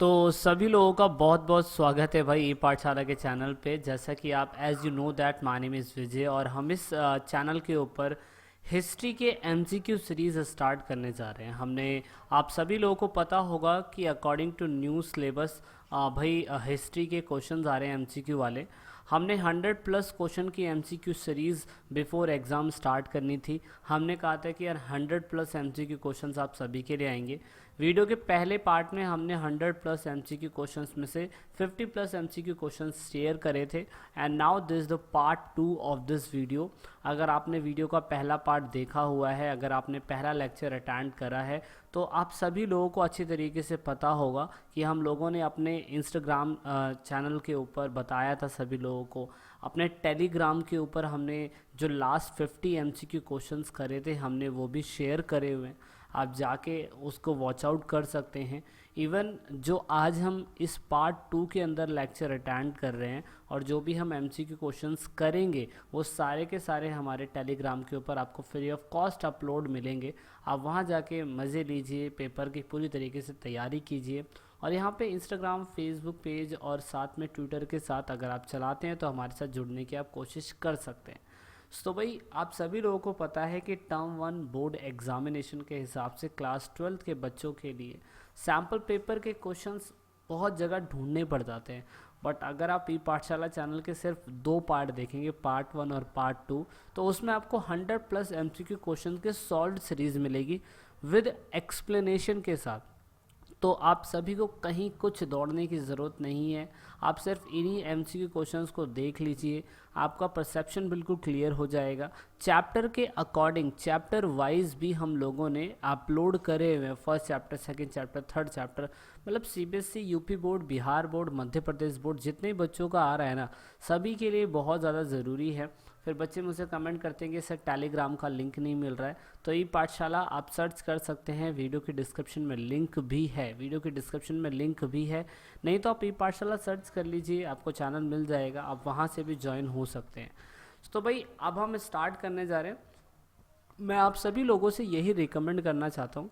तो सभी लोगों का बहुत बहुत स्वागत है भाई ई पाठशाला के चैनल पे। जैसा कि आप as you know that my name is Vijay और हम इस चैनल के ऊपर हिस्ट्री के एमसीक्यू सीरीज़ स्टार्ट करने जा रहे हैं। हमने आप सभी लोगों को पता होगा कि अकॉर्डिंग टू न्यू सिलेबस भाई हिस्ट्री के क्वेश्चंस आ रहे हैं एमसीक्यू वाले। हमने 100+ क्वेश्चन की MCQ series before exam start करनी थी। हमने कहा था कि यार 100+ एमसीक्यू क्वेश्चंस आप सभी के लिए आएंगे। वीडियो के पहले पार्ट में हमने 100+ एमसीक्यू क्वेश्चंस में से 50+ एमसीक्यू क्वेश्चंस शेयर करे थे and now this the part 2 of this video. अगर आपने वीडियो का पहला पार्ट देखा हुआ है, अगर आपने पहला लेक्चर अटेंड करा है, तो आप सभी लोगों को अच्छी तरीके से पता होगा कि हम लोगों ने अपने इंस्टाग्राम चैनल के ऊपर बताया था सभी लोगों को। अपने टेलीग्राम के ऊपर हमने जो लास्ट 50 एमसीक्यू क्वेश्चंस करे थे हमने वो भी शेयर करे हुए हैं। आप जाके उसको वॉच आउट कर सकते हैं। इवन जो आज हम इस पार्ट 2 के अंदर लेक्चर अटेंड कर रहे हैं और जो भी हम एमसीक्यू क्वेश्चंस करेंगे वो सारे के सारे हमारे टेलीग्राम के ऊपर आपको फ्री ऑफ कॉस्ट अपलोड मिलेंगे। आप वहां जाके मज़े लीजिए, पेपर की पूरी तरीके से तैयारी कीजिए। और यहाँ पे इंस्टाग्राम, फेसबुक पेज और साथ में ट्विटर के साथ अगर आप चलाते हैं तो हमारे साथ जुड़ने की आप कोशिश कर सकते हैं। तो भाई आप सभी लोगों को पता है कि टर्म 1 बोर्ड एग्जामिनेशन के हिसाब से क्लास 12th के बच्चों के लिए सैम्पल पेपर के क्वेश्चंस बहुत जगह ढूंढने पड़ जाते हैं। बट अगर आप ई पाठशाला चैनल के सिर्फ 2 पार्ट देखेंगे, पार्ट 1 और पार्ट 2, तो उसमें आपको 100+ एमसीक्यू क्वेश्चन के सॉल्व सीरीज़ मिलेगी विद एक्सप्लेनेशन के साथ। तो आप सभी को कहीं कुछ दौड़ने की ज़रूरत नहीं है। आप सिर्फ इन्हीं एमसीक्यू क्वेश्चंस को देख लीजिए, आपका परसेप्शन बिल्कुल क्लियर हो जाएगा। चैप्टर के अकॉर्डिंग, चैप्टर वाइज भी हम लोगों ने अपलोड करे हुए हैं। First chapter, second chapter, third chapter, मतलब CBSE, UP board, Bihar board, Madhya Pradesh board, जितने बच्चों का आ रहा है ना, सभी के लिए बहुत ज़्यादा ज़रूरी है। फिर बच्चे मुझे कमेंट करते हैं कि सर टेलीग्राम का लिंक नहीं मिल रहा है, तो ई पाठशाला आप सर्च कर सकते हैं। वीडियो की डिस्क्रिप्शन में लिंक भी है, वीडियो की डिस्क्रिप्शन में लिंक भी है। नहीं तो आप ई पाठशाला सर्च कर लीजिए, आपको चैनल मिल जाएगा, आप वहाँ से भी ज्वाइन हो सकते हैं। तो भाई अब हम स्टार्ट करने जा रहे हैं। मैं आप सभी लोगों से यही रिकमेंड करना चाहता हूँ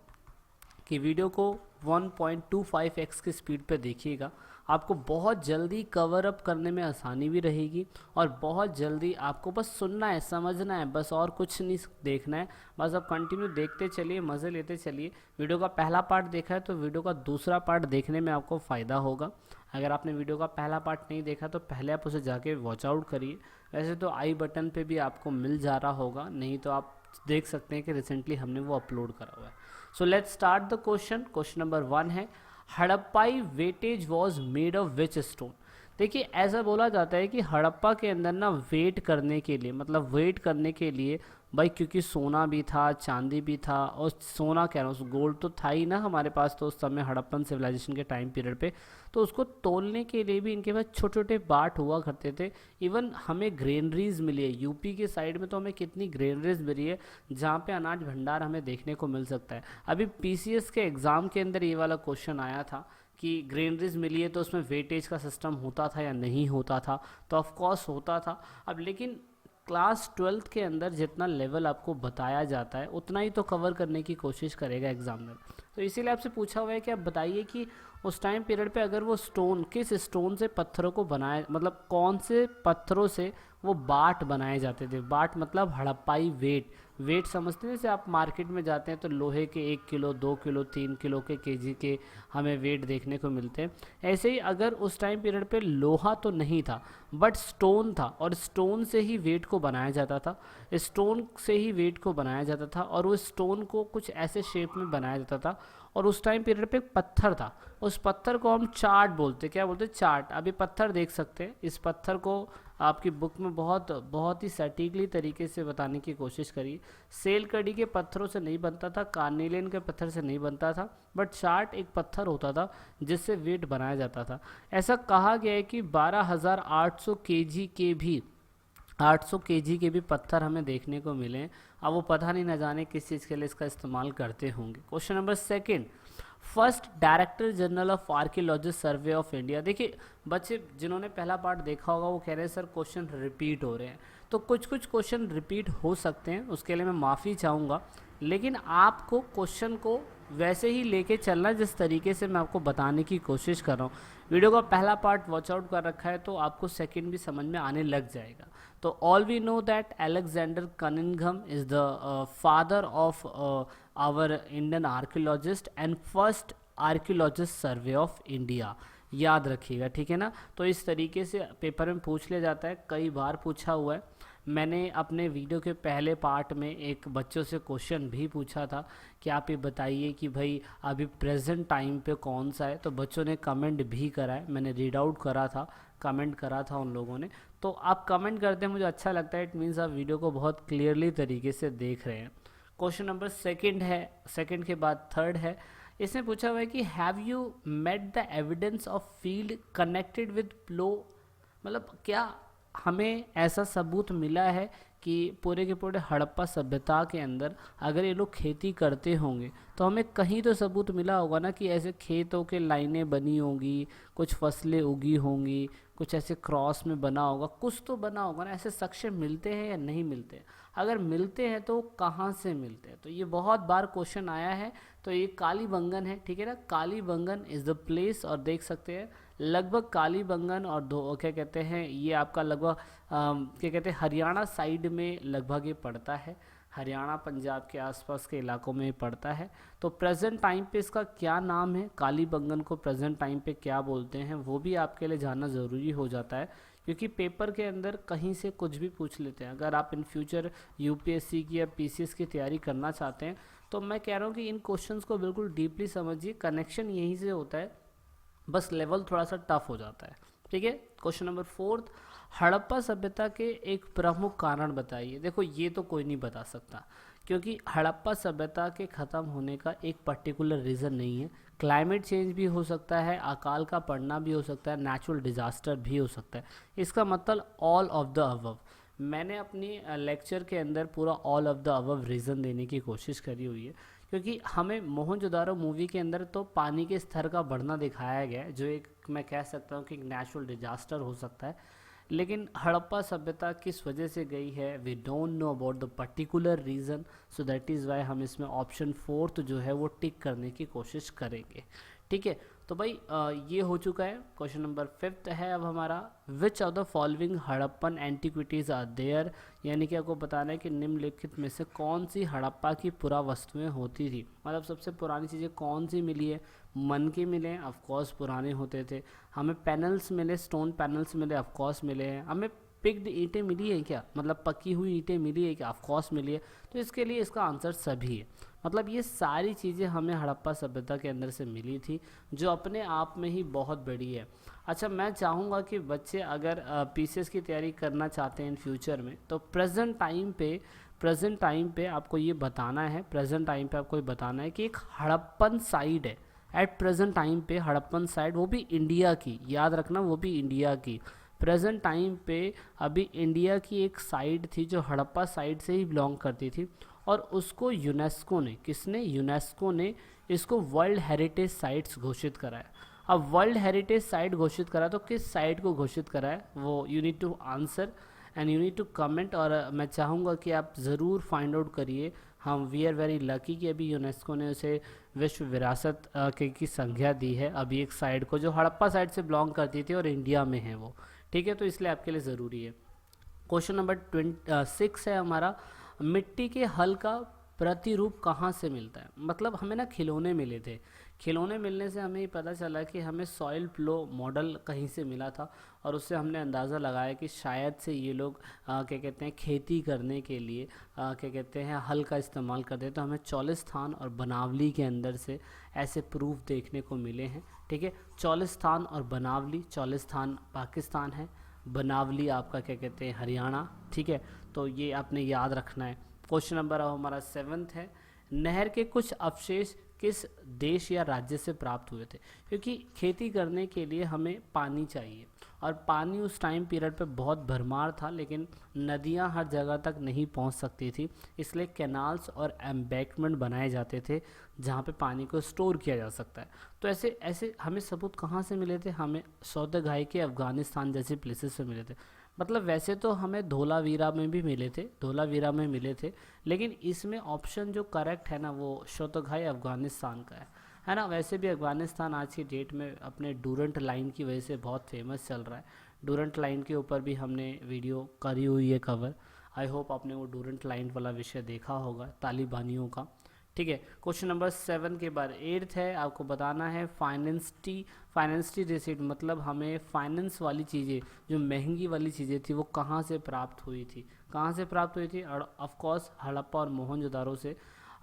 कि वीडियो को 1.25x की स्पीड पे देखिएगा। आपको बहुत जल्दी कवर अप करने में आसानी भी रहेगी और बहुत जल्दी आपको बस सुनना है, समझना है, बस और कुछ नहीं देखना है। बस आप कंटिन्यू देखते चलिए, मज़े लेते चलिए। वीडियो का पहला पार्ट देखा है तो वीडियो का दूसरा पार्ट देखने में आपको फ़ायदा होगा। अगर आपने वीडियो का पहला पार्ट नहीं देखा तो पहले आप उसे जाके वॉच आउट करिए। वैसे तो आई बटन पे भी आपको मिल जा रहा होगा, नहीं तो आप देख सकते हैं कि रिसेंटली हमने वो अपलोड करा हुआ है। So let's start the question. Question number 1 है, हड़प्पाई weightage was made of which stone. देखिए ऐसा बोला जाता है कि हड़प्पा के अंदर ना वेट करने के लिए, मतलब वेट करने के लिए भाई, क्योंकि सोना भी था, चांदी भी था, और सोना कह रहा हूँ, गोल्ड तो था ही ना हमारे पास तो उस समय हड़प्पन सिविलाइजेशन के टाइम पीरियड पे, तो उसको तोलने के लिए भी इनके पास छोटे छोटे बाट हुआ करते थे। इवन हमें ग्रेनरीज मिली है यूपी के साइड में, तो हमें कितनी ग्रेनरीज मिली है जहाँ पे अनाज भंडार हमें देखने को मिल सकता है। अभी पीसीएस के एग्ज़ाम के अंदर ये वाला क्वेश्चन आया था कि ग्रेनरीज मिली है तो उसमें वेटेज का सिस्टम होता था या नहीं होता था, तो ऑफ कोर्स होता था। अब लेकिन क्लास 12th के अंदर जितना लेवल आपको बताया जाता है उतना ही तो कवर करने की कोशिश करेगा एग्जामिनर। तो इसीलिए आपसे पूछा हुआ है कि आप बताइए कि उस टाइम पीरियड पे अगर वो स्टोन, किस स्टोन से पत्थरों को बनाए, मतलब कौन से पत्थरों से वो बाट बनाए जाते थे। बाट मतलब हड़प्पाई वेट। वेट समझते हैं, जैसे आप मार्केट में जाते हैं तो लोहे के 1 किलो, 2 किलो, 3 किलो के केजी के हमें वेट देखने को मिलते हैं। ऐसे ही अगर उस टाइम पीरियड पे लोहा तो नहीं था बट स्टोन था, और स्टोन से ही वेट को बनाया जाता था, स्टोन से ही वेट को बनाया जाता था, और उस स्टोन को कुछ ऐसे शेप में बनाया जाता था। और उस टाइम पीरियड पे एक पत्थर था, उस पत्थर को हम चार्ट बोलते, क्या बोलते, चार्ट। अभी पत्थर देख सकते हैं, इस पत्थर को आपकी बुक में बहुत बहुत ही सटीकली तरीके से बताने की कोशिश करी। सेल कड़ी के पत्थरों से नहीं बनता था, कार्निलियन के पत्थर से नहीं बनता था, बट चार्ट एक पत्थर होता था जिससे वेट बनाया जाता था। ऐसा कहा गया है कि 12,800 केजी के भी 800 केजी के भी पत्थर हमें देखने को मिले हैं। अब वो पता नहीं, न जाने किस चीज़ के लिए इसका इस्तेमाल करते होंगे। Question number 2, first director general of archaeologist survey of India. देखिए बच्चे जिन्होंने पहला पार्ट देखा होगा वो कह रहे हैं सर क्वेश्चन रिपीट हो रहे हैं, तो कुछ कुछ क्वेश्चन रिपीट हो सकते हैं, उसके लिए मैं माफ़ी चाहूँगा। लेकिन आपको क्वेश्चन को वैसे ही लेके चलना जिस तरीके से मैं आपको बताने की कोशिश कर रहा हूँ। वीडियो का पहला पार्ट वॉच आउट कर रखा है तो आपको सेकंड भी समझ में आने लग जाएगा। तो all we know that Alexander Cunningham is the father of our Indian archaeologist and first archaeologist survey of India, याद रखिएगा, ठीक है ना। तो इस तरीके से पेपर में पूछ लिया जाता है, कई बार पूछा हुआ है। मैंने अपने वीडियो के पहले पार्ट में एक बच्चों से क्वेश्चन भी पूछा था कि आप ये बताइए कि भाई अभी प्रेजेंट टाइम पे कौन सा है, तो बच्चों ने कमेंट भी करा है, मैंने रीड आउट करा था, कमेंट करा था उन लोगों ने। तो आप कमेंट करते हैं, मुझे अच्छा लगता है, इट मीन्स आप वीडियो को बहुत क्लियरली तरीके से देख रहे हैं। क्वेश्चन नंबर सेकंड है, सेकंड के बाद थर्ड है। इसमें पूछा हुआ है कि have you met the evidence of field connected with plough, मतलब क्या हमें ऐसा सबूत मिला है कि पूरे के पूरे हड़प्पा सभ्यता के अंदर अगर ये लोग खेती करते होंगे तो हमें कहीं तो सबूत मिला होगा ना कि ऐसे खेतों के लाइनें बनी होंगी, कुछ फसलें उगी होंगी, कुछ ऐसे क्रॉस में बना होगा, कुछ तो बना होगा ना। ऐसे साक्ष्य मिलते हैं या नहीं मिलते हैं? अगर मिलते हैं तो कहाँ से मिलते हैं? तो ये बहुत बार क्वेश्चन आया है। तो ये कालीबंगन है, ठीक है ना। कालीबंगन इज़ द प्लेस, और देख सकते हैं लगभग कालीबंगन और दो क्या कहते हैं, ये आपका लगभग क्या कहते हैं हरियाणा साइड में लगभग ये पड़ता है, हरियाणा पंजाब के आसपास के इलाकों में पड़ता है। तो प्रेजेंट टाइम पे इसका क्या नाम है, कालीबंगन को प्रेजेंट टाइम पे क्या बोलते हैं, वो भी आपके लिए जानना ज़रूरी हो जाता है, क्योंकि पेपर के अंदर कहीं से कुछ भी पूछ लेते हैं। अगर आप इन फ्यूचर यूपीएससी की या पीसीएस की तैयारी करना चाहते हैं तो मैं कह रहा हूँ कि इन क्वेश्चंस को बिल्कुल डीपली समझिए, कनेक्शन यहीं से होता है, बस लेवल थोड़ा सा टफ हो जाता है, ठीक है। क्वेश्चन नंबर फोर्थ, हड़प्पा सभ्यता के एक प्रमुख कारण बताइए। देखो ये तो कोई नहीं बता सकता, क्योंकि हड़प्पा सभ्यता के ख़त्म होने का एक पर्टिकुलर रीज़न नहीं है। क्लाइमेट चेंज भी हो सकता है, अकाल का पड़ना भी हो सकता है, नेचुरल डिज़ास्टर भी हो सकता है। इसका मतलब ऑल ऑफ द अबव। मैंने अपनी लेक्चर के अंदर पूरा all of the above reason देने की कोशिश करी हुई है, क्योंकि हमें मोहनजोदारो मूवी के अंदर तो पानी के स्तर का बढ़ना दिखाया गया है, जो एक मैं कह सकता हूँ कि एक नेचुरल डिजास्टर हो सकता है। लेकिन हड़प्पा सभ्यता किस वजह से गई है, we don't know about the particular reason, so that is why हम इसमें ऑप्शन फोर्थ जो है वो टिक करने की कोशिश करेंगे, ठीक है। तो भाई ये हो चुका है। क्वेश्चन नंबर फिफ्थ है अब हमारा, which of the following Harappan antiquities are there, यानी कि आपको बताना है कि निम्नलिखित में से कौन सी हड़प्पा की पुरा वस्तुएं होती थी, मतलब सबसे पुरानी चीज़ें कौन सी मिली है। मन के मिले हैं, ऑफकोर्स पुराने होते थे। हमें पैनल्स मिले, स्टोन पैनल्स मिले, ऑफकोर्स मिले हैं। हमें पिक्ड ईंटें मिली है क्या, मतलब पकी हुई ईंटें मिली है क्या, ऑफकोर्स मिली है। तो इसके लिए इसका आंसर सभी है, मतलब ये सारी चीज़ें हमें हड़प्पा सभ्यता के अंदर से मिली थी, जो अपने आप में ही बहुत बड़ी है। अच्छा, मैं चाहूँगा कि बच्चे अगर पीसीएस की तैयारी करना चाहते हैं इन फ्यूचर में, तो प्रेजेंट टाइम पे आपको ये बताना है, प्रेजेंट टाइम पे आपको ये बताना है कि एक हड़प्पन साइड है एट प्रेजेंट टाइम पे, हड़प्पन साइड, वो भी इंडिया की, याद रखना, वो भी इंडिया की। प्रेजेंट टाइम पे अभी इंडिया की एक साइड थी जो हड़प्पा साइड से ही बिलोंग करती थी, और उसको यूनेस्को ने, किसने, यूनेस्को ने इसको वर्ल्ड हेरिटेज साइट्स घोषित करा है। अब वर्ल्ड हेरिटेज साइट घोषित करा तो किस साइट को घोषित करा है, वो you need to answer and you need to comment. और मैं चाहूँगा कि आप ज़रूर फाइंड आउट करिए। हम वी आर वेरी लकी कि अभी यूनेस्को ने उसे विश्व विरासत की संज्ञा दी है, अभी एक साइड को जो हड़प्पा साइड से बिलोंग करती थी और इंडिया में है वो, ठीक है। तो इसलिए आपके लिए ज़रूरी है। क्वेश्चन नंबर 6 है हमारा, मिट्टी के हल का प्रतिरूप कहाँ से मिलता है। मतलब हमें ना खिलौने मिले थे, खिलौने मिलने से हमें पता चला कि हमें सॉइल फ्लो मॉडल कहीं से मिला था, और उससे हमने अंदाज़ा लगाया कि शायद से ये लोग क्या कहते हैं खेती करने के लिए क्या कहते हैं हल का इस्तेमाल करते। तो हमें चौलिस्तान और बनावली के अंदर से ऐसे प्रूफ देखने को मिले हैं, ठीक है। चौलिस्तान और बनावली, चौलिस्तान पाकिस्तान है, बनावली आपका क्या कहते हैं हरियाणा, ठीक है। तो ये आपने याद रखना है। क्वेश्चन नंबर अब हमारा 7th है, नहर के कुछ अवशेष किस देश या राज्य से प्राप्त हुए थे। क्योंकि खेती करने के लिए हमें पानी चाहिए, और पानी उस टाइम पीरियड पे बहुत भरमार था, लेकिन नदियां हर जगह तक नहीं पहुंच सकती थी, इसलिए कैनाल्स और एम्बैंकमेंट बनाए जाते थे जहां पे पानी को स्टोर किया जा सकता है। तो ऐसे ऐसे हमें सबूत कहाँ से मिले थे, हमें सौदेगाही के अफगानिस्तान जैसे प्लेसेस से मिले थे। मतलब वैसे तो हमें धोलावीरा में भी मिले थे, धोलावीरा में मिले थे, लेकिन इसमें ऑप्शन जो करेक्ट है ना वो शोतोगाई अफ़गानिस्तान का है ना। वैसे भी अफ़गानिस्तान आज की डेट में अपने डूरंट लाइन की वजह से बहुत फेमस चल रहा है। डूरंट लाइन के ऊपर भी हमने वीडियो करी हुई है कवर। आई होप आपने वो डूरंट लाइन वाला विषय देखा होगा तालिबानियों का। ठीक है, क्वेश्चन नंबर 7 के बाद 8th है, आपको बताना है फाइनेंस टी रिसीट, मतलब हमें फाइनेंस वाली चीज़ें, जो महंगी वाली चीज़ें थी वो कहाँ से प्राप्त हुई थी, कहाँ से प्राप्त हुई थी? ऑफ कोर्स हड़प्पा और मोहनजोदारो से।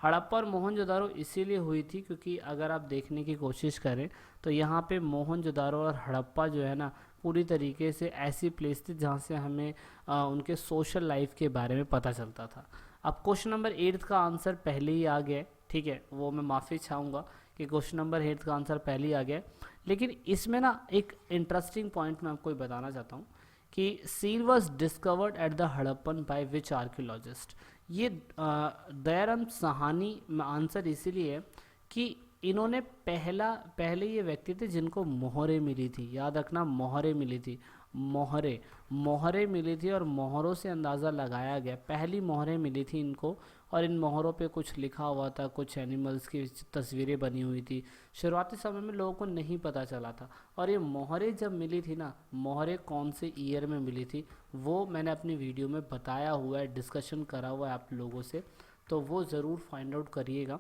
हड़प्पा और मोहनजोदारो इसीलिए हुई थी क्योंकि अगर आप देखने की कोशिश करें तो यहाँ पे मोहनजोदारो और हड़प्पा जो है ना पूरी तरीके से ऐसी प्लेस थी जहाँ से हमें उनके सोशल लाइफ के बारे में पता चलता था। अब क्वेश्चन नंबर 8 का आंसर पहले ही आ गया है, ठीक है, वो मैं माफ़ी चाहूँगा कि क्वेश्चन नंबर 8 का आंसर पहले ही आ गया है। लेकिन इसमें ना एक इंटरेस्टिंग पॉइंट मैं आपको ये बताना चाहता हूँ कि seal was discovered at the Harappan by which archaeologist. ये दयाराम साहनी में आंसर इसीलिए है कि इन्होंने पहले ये व्यक्ति थे जिनको मोहरें मिली थी, याद रखना मोहरें मिली थी, मोहरें मिली थी और मोहरों से अंदाज़ा लगाया गया, पहली मोहरें मिली थी इनको और इन मोहरों पे कुछ लिखा हुआ था, कुछ एनिमल्स की तस्वीरें बनी हुई थी। शुरुआती समय में लोगों को नहीं पता चला था और ये मोहरें जब मिली थी ना, मोहरें कौन से ईयर में मिली थी वो मैंने अपनी वीडियो में बताया हुआ है, डिस्कशन करा हुआ है आप लोगों से, तो वो ज़रूर फाइंड आउट करिएगा।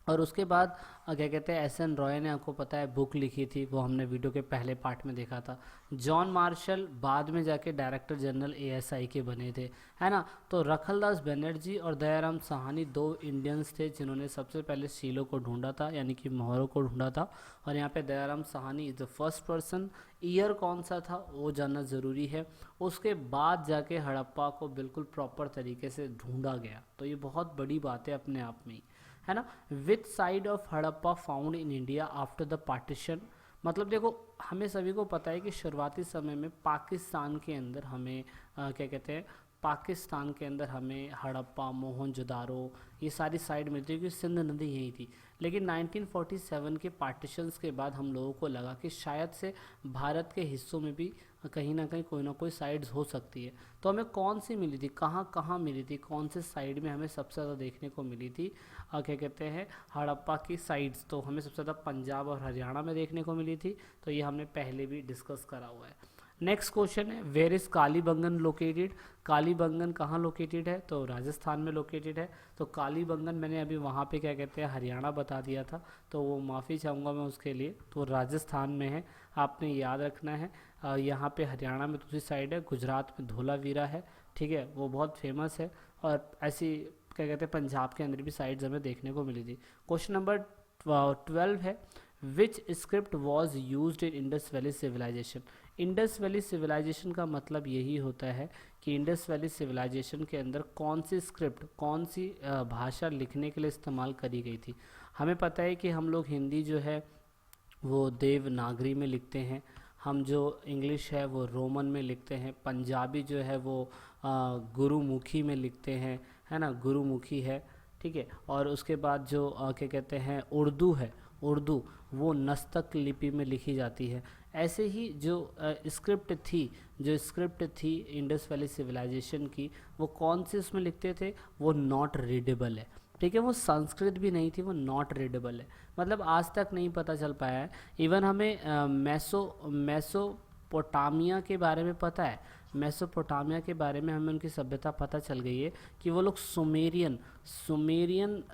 और उसके बाद क्या कहते हैं, एस एन रॉय ने आपको पता है बुक लिखी थी, वो हमने वीडियो के पहले पार्ट में देखा था। जॉन मार्शल बाद में जाके डायरेक्टर जनरल एएसआई के बने थे, है ना। तो रखलदास बनर्जी और दयाराम साहनी दो इंडियंस थे जिन्होंने सबसे पहले सीलों को ढूंढा था, यानी कि मोहरों को ढूंढा था। और यहाँ पे Dayaram Sahni is the first person. Year कौन सा था वो जानना ज़रूरी है। उसके बाद जाके हड़प्पा को बिल्कुल प्रॉपर तरीके से ढूंढा गया, तो ये बहुत बड़ी बात है अपने आप में ही, है ना। Which side of Harappa found in India after the partition. मतलब देखो हमें सभी को पता है कि शुरुआती समय में पाकिस्तान के अंदर हमें क्या कहते हैं, पाकिस्तान के अंदर हमें हड़प्पा, मोहनजोदारो ये सारी साइड मिलती है क्योंकि सिंध नदी यही थी। लेकिन 1947 के पार्टीशंस के बाद हम लोगों को लगा कि शायद से भारत के हिस्सों में भी कहीं ना कोई साइड्स हो सकती है। तो हमें कौन सी मिली थी, कहाँ कहाँ मिली थी, कौन से साइड में हमें सबसे ज़्यादा देखने को मिली थी क्या कहते हैं, हड़प्पा की साइड्स। तो हमें सबसे ज़्यादा पंजाब और हरियाणा में देखने को मिली थी, तो ये हमने पहले भी डिस्कस करा हुआ है। नेक्स्ट क्वेश्चन है, where is Kalibangan located. Kalibangan कहाँ लोकेटेड है, तो राजस्थान में लोकेटेड है। तो कालीबंगन मैंने अभी वहाँ पे क्या कहते हैं हरियाणा बता दिया था, तो वो माफ़ी चाहूँगा मैं उसके लिए, तो राजस्थान में है, आपने याद रखना है। यहाँ पे हरियाणा में दूसरी साइड है, गुजरात में धोलावीरा है, ठीक है, वो बहुत फेमस है। और ऐसी क्या कहते हैं पंजाब के अंदर भी साइड्स हमें देखने को मिली थी। क्वेश्चन नंबर 12 है, which script was used in Indus valley civilisation. Indus valley civilisation का मतलब यही होता है कि इंडस वैली सिविलाइजेशन के अंदर कौन सी स्क्रिप्ट, कौन सी भाषा लिखने के लिए इस्तेमाल करी गई थी। हमें पता है कि हम लोग हिंदी जो है वो देवनागरी में लिखते हैं, हम जो इंग्लिश है वो रोमन में लिखते हैं, पंजाबी जो है वो गुरुमुखी में लिखते हैं, है ना, गुरुमुखी है, ठीक है। और उसके बाद जो क्या कहते हैं उर्दू है, उर्दू वो नस्तक लिपि में लिखी जाती है। ऐसे ही जो स्क्रिप्ट थी इंडस वैली सिविलाइजेशन की, वो कौन से उसमें लिखते थे, वो नॉट रीडेबल है, ठीक है, वो संस्कृत भी नहीं थी, वो नॉट रीडेबल है, मतलब आज तक नहीं पता चल पाया है। इवन हमें मेसोपोटामिया के बारे में पता है, मेसोपोटामिया के बारे में हमें उनकी सभ्यता पता चल गई है कि वो लोग सुमेरियन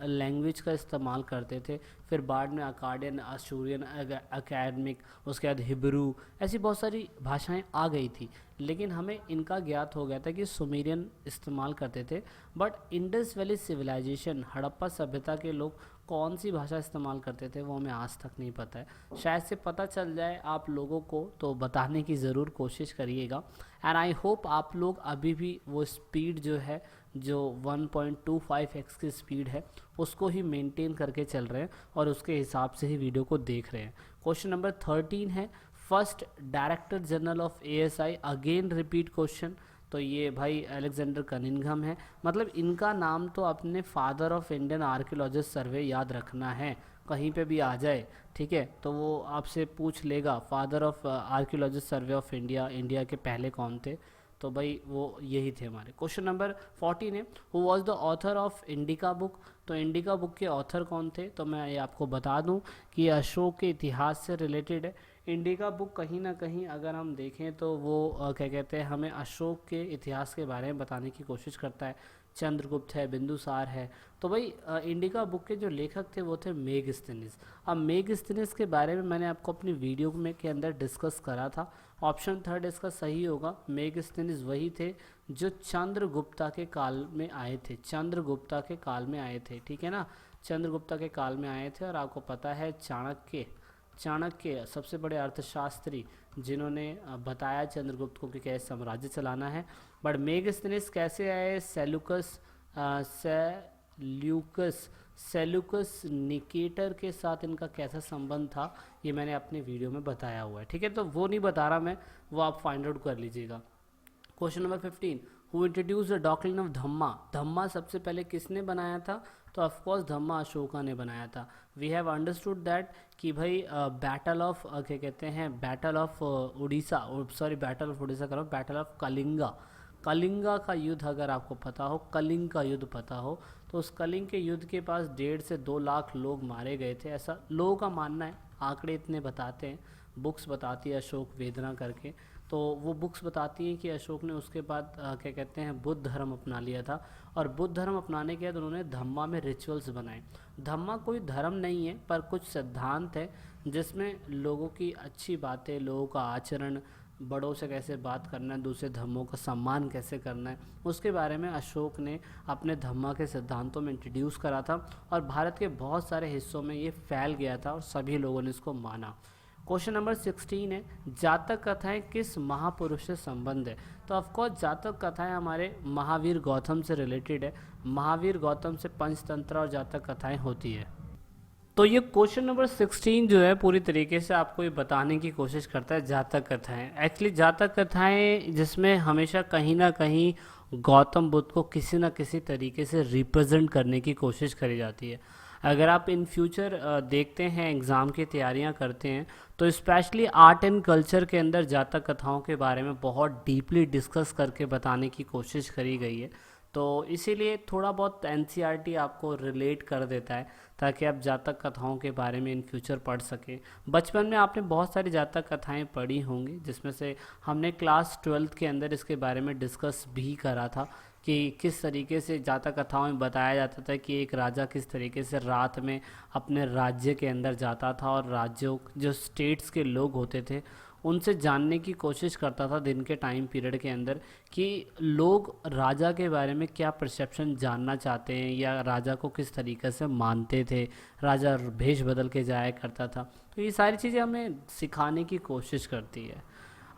लैंग्वेज का इस्तेमाल करते थे। फिर बाद में अकाडियन, अशूरियन, अकेडमिक, उसके बाद हिब्रू, ऐसी बहुत सारी भाषाएं आ गई थी, लेकिन हमें इनका ज्ञात हो गया था कि सुमेरियन इस्तेमाल करते थे। But Indus valley civilisation, Harappa सभ्यता के लोग कौन सी भाषा इस्तेमाल करते थे वो हमें आज तक नहीं पता है। शायद से पता चल जाए आप लोगों को तो बताने की ज़रूर कोशिश करिएगा। एंड आई होप आप लोग अभी भी वो स्पीड जो है, जो 1.25x की स्पीड है, उसको ही मेंटेन करके चल रहे हैं और उसके हिसाब से ही वीडियो को देख रहे हैं। क्वेश्चन नंबर 13 है, first director general of ASI, again repeat question. तो ये भाई अलेक्जेंडर कनिंघम है, मतलब इनका नाम तो अपने फादर ऑफ इंडियन आर्कियोलॉजिस्ट सर्वे याद रखना है, कहीं पे भी आ जाए, ठीक है, तो वो आपसे पूछ लेगा father of archaeologist survey of India, India के पहले कौन थे, तो भाई वो यही थे हमारे। क्वेश्चन नंबर 14 है, who was the author of indica book. तो इंडिका बुक के ऑथर कौन थे, तो मैं ये आपको बता दूं कि ये अशोक के इतिहास से रिलेटेड है। इंडिका बुक कहीं ना कहीं अगर हम देखें तो वो क्या कहते हैं, हमें अशोक के इतिहास के बारे में बताने की कोशिश करता है। चंद्रगुप्त है, बिंदुसार है। तो भाई इंडिका बुक के जो लेखक थे वो थे मेगस्थनीज। अब मेगस्थनीज के बारे में मैंने आपको अपनी वीडियो में के अंदर डिस्कस करा था। ऑप्शन थर्ड इसका सही होगा। मेगस्थनीज वही थे जो चंद्रगुप्ता के काल में आए थे, चंद्रगुप्ता के काल में आए थे, ठीक है ना, चंद्रगुप्ता के काल में आए थे। और आपको पता है चाणक्य सबसे बड़े अर्थशास्त्री जिन्होंने बताया चंद्रगुप्त को कि कैसे साम्राज्य चलाना है। बट मेगस्थनीज कैसे आए, सेल्यूकस निकेटर के साथ इनका कैसा संबंध था, ये मैंने अपने वीडियो में बताया हुआ है, ठीक है, तो वो नहीं बता रहा मैं, वो आप फाइंड आउट कर लीजिएगा। Question number 15, who introduced the doctrine of dhamma. Dhamma सबसे पहले किसने बनाया था, तो ऑफकोर्स धम्मा अशोका ने बनाया था। वी हैव अंडरस्टूड दैट कि भाई बैटल ऑफ क्या कहते हैं, battle of Orissa, sorry battle of Orissa करो, बैटल ऑफ कलिंगा, कलिंगा का युद्ध अगर आपको पता हो, कलिंग का युद्ध पता हो, तो उस कलिंग के युद्ध के पास 1.5 से 2 लाख लोग मारे गए थे, ऐसा लोगों का मानना है। आंकड़े इतने बताते हैं, बुक्स बताती है अशोक वेदना करके, तो वो बुक्स बताती हैं कि अशोक ने उसके बाद क्या कहते हैं बुद्ध धर्म अपना लिया था। और बुद्ध धर्म अपनाने के बाद उन्होंने धम्मा में रिचुअल्स बनाए। धम्मा कोई धर्म नहीं है पर कुछ सिद्धांत है जिसमें लोगों की अच्छी बातें, लोगों का आचरण, बड़ों से कैसे बात करना है, दूसरे धर्मों का सम्मान कैसे करना है, उसके बारे में अशोक ने अपने धम्मा के सिद्धांतों में इंट्रोड्यूस करा था। और भारत के बहुत सारे हिस्सों में ये फैल गया था और सभी लोगों ने इसको माना। क्वेश्चन नंबर 16 है, जातक कथाएं किस महापुरुष से संबंध है। तो ऑफकोर्स जातक कथाएं हमारे महावीर गौतम से रिलेटेड है। महावीर गौतम से पंचतंत्र और जातक कथाएं होती है। तो ये क्वेश्चन नंबर 16 जो है पूरी तरीके से आपको ये बताने की कोशिश करता है जातक कथाएं। एक्चुअली जातक कथाएं जिसमें हमेशा कहीं ना कहीं गौतम बुद्ध को किसी न किसी तरीके से रिप्रेजेंट करने की कोशिश करी जाती है। अगर आप इन फ्यूचर देखते हैं, एग्ज़ाम की तैयारियां करते हैं, तो स्पेशली आर्ट एंड कल्चर के अंदर जातक कथाओं के बारे में बहुत डीपली डिस्कस करके बताने की कोशिश करी गई है। तो इसीलिए थोड़ा बहुत एनसीईआरटी आपको रिलेट कर देता है ताकि आप जातक कथाओं के बारे में इन फ्यूचर पढ़ सकें। बचपन में आपने बहुत सारी जातक कथाएं पढ़ी होंगी, जिसमें से हमने क्लास 12th के अंदर इसके बारे में डिस्कस भी करा था कि किस तरीके से जातक कथाओं में बताया जाता था कि एक राजा किस तरीके से रात में अपने राज्य के अंदर जाता था और राज्यों जो स्टेट्स के लोग होते थे उनसे जानने की कोशिश करता था दिन के टाइम पीरियड के अंदर कि लोग राजा के बारे में क्या परसेप्शन जानना चाहते हैं या राजा को किस तरीके से मानते थे, राजा भेष बदल के जाया करता था। तो ये सारी चीज़ें हमें सिखाने की कोशिश करती है।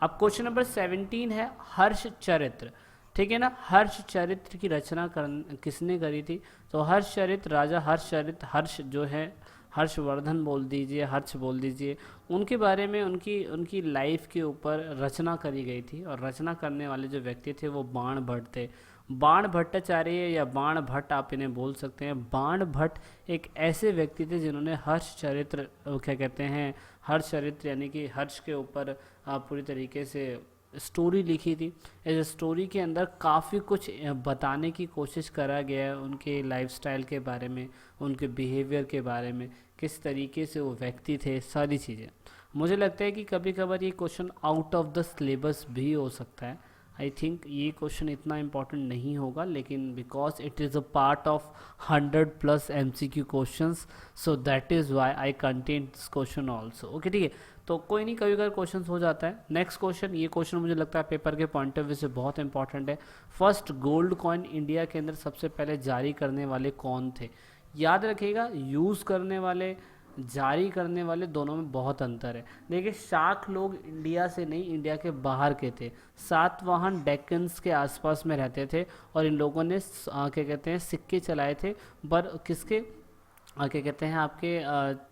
अब क्वेश्चन नंबर 17 है हर्ष चरित्र, ठीक है ना। हर्ष चरित्र की रचना किसने करी थी, तो हर्ष चरित्र राजा हर्ष जो है, हर्षवर्धन बोल दीजिए, हर्ष बोल दीजिए, उनके बारे में उनकी लाइफ के ऊपर रचना करी गई थी। और रचना करने वाले जो व्यक्ति थे वो बाण भट्ट थे। बाण भट्टाचार्य या बाण भट्ट आप इन्हें बोल सकते हैं। बाण भट्ट एक ऐसे व्यक्ति थे जिन्होंने हर्ष चरित्र क्या कहते हैं, हर्ष चरित्र यानी कि हर्ष के ऊपर पूरी तरीके से स्टोरी लिखी थी। इस स्टोरी के अंदर काफ़ी कुछ बताने की कोशिश करा गया है उनके लाइफस्टाइल के बारे में, उनके बिहेवियर के बारे में, किस तरीके से वो व्यक्ति थे, सारी चीज़ें। मुझे लगता है कि कभी कभार ये question out of the syllabus भी हो सकता है। आई थिंक ये क्वेश्चन इतना इम्पॉर्टेंट नहीं होगा, लेकिन because it is a part of 100+ MCQ questions, so that is Y I contain this question also. Okay, ठीक है, तो कोई नहीं, कभी कभी क्वेश्चन हो जाता है। नेक्स्ट क्वेश्चन, ये क्वेश्चन मुझे लगता है पेपर के पॉइंट ऑफ व्यू से बहुत इंपॉर्टेंट है। फर्स्ट गोल्ड कॉइन इंडिया के अंदर सबसे पहले जारी करने वाले कौन थे। याद रखिएगा, यूज़ करने वाले, जारी करने वाले, दोनों में बहुत अंतर है। देखिए, शाक लोग इंडिया से नहीं, इंडिया के बाहर के थे। सातवाहन डेक्कन्स के आसपास में रहते थे और इन लोगों ने क्या कहते हैं सिक्के चलाए थे। पर किसके क्या कहते हैं आपके